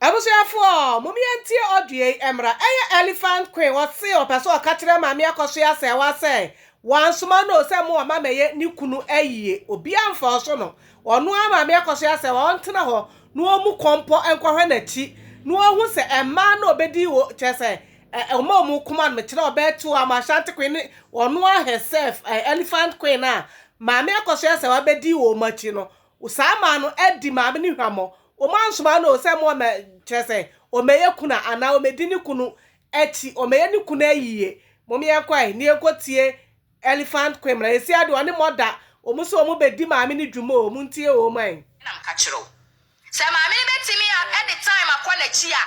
Abusuafo mumi antie odue emra eye elephant queen what say opeso okatire maami akoso ya se wa se wansoma no se mo mama ye ni kunu ayie obi amfa so no ono amaami akoso ya se wa ontena ho no omu kompo enkohwe na chi no ohu se emma na obedi wo chese omo kuma me kire obetu amashante queen ono herself elephant queen na maami akoso ya se wa bedi wo machi no usama no edi maami ni hwamo omansoma no se mo ma chese omeye kuna ana omedini kunu eti omeye ni kuna ayie momi yakwai ni ekotie elephant kwemra esi ade one moda omuso omu bedi maami ni dwuma omu ntie o man na mkachiro se maami ni betimi at the time akwana chi a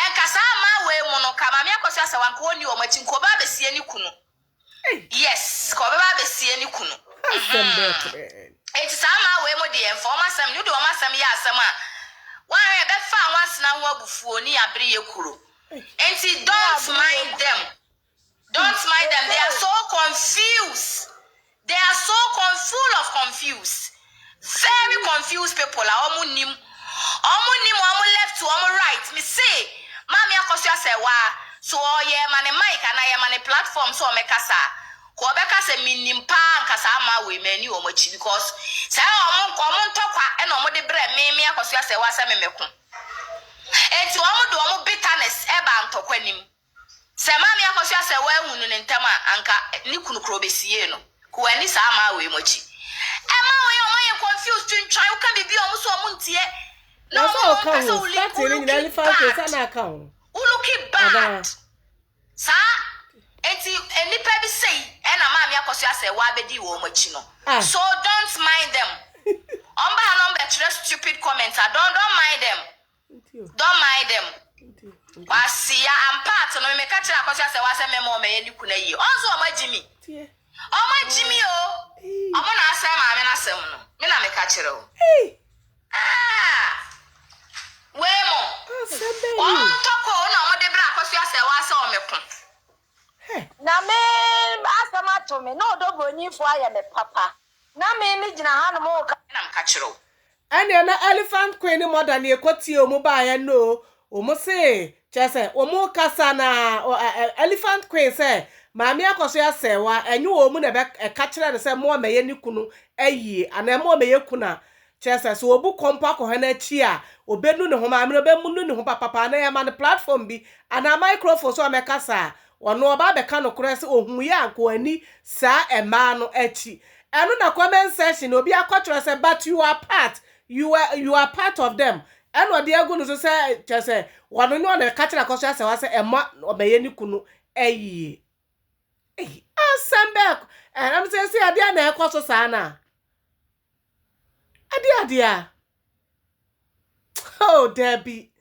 enkasa ma we mu no ka maami akoso asa wanko oni o machi nko ba besie ni kunu yes ko ba besie ni kunu eti sama we mu de enfoma sam ni do ma sam ya asam a one be fa once na ho abufuo ni abre ye kuro enti don't mind them they are so confused full of confused very confused people are omu left to omu right me say mami akoso ase wa so ye mane mic and ye mane platform so me kasa ko be kasa minim pa nkasa ama we mani o machi because say omu ntokwa e na omu de bre me akoso ase wa se memeko enti omu do omu bitterness e ba ntokwa nim se mami akoso ase wa hunu ne ntama anka ni kunu kro besie no ko ani sa ama we machi e ma we omu ye confused twintwan wo ka bibi omu so omu ntie no so kasa uli ni elephant queen na account uluki bad sa enti enipa bi say e na maami akoso ase wa bedi wo machi no so don't mind them omba number stupid commenter don't mind them wasia am part no me ka kira akoso ase wa se memo me ni kuna yi onzo omajimi o omo na ase maami na asem no me na me ka kira o wemo toko na omo de bra akoso ase wa se omeko na me asama to me no do boni fo aye me papa na me ni gina ha no mo ka na mka kiro ane na elephant queen mother na ekoti omu ba ya no omu se chese omu kasa na elephant queen se maami akoso ya se wa enyu omu na be ka kire ne se mo meye ni kunu ayie ana mo meye kuna chese so obu kompa ko ha na chi a obenu ne ho maami no be munu ne ho papa na ya man platform bi ana microphone so amekasa ono oba be ka no kure se ohun ya anko ani sa ema no achi enu na comment section obi akotro se but you are part of them enu de agu no so se chese wono no na ka kira koso ase wa se ema obeye ni kunu ayi asambe am se se ade na ekoso sa na ade oh Debbie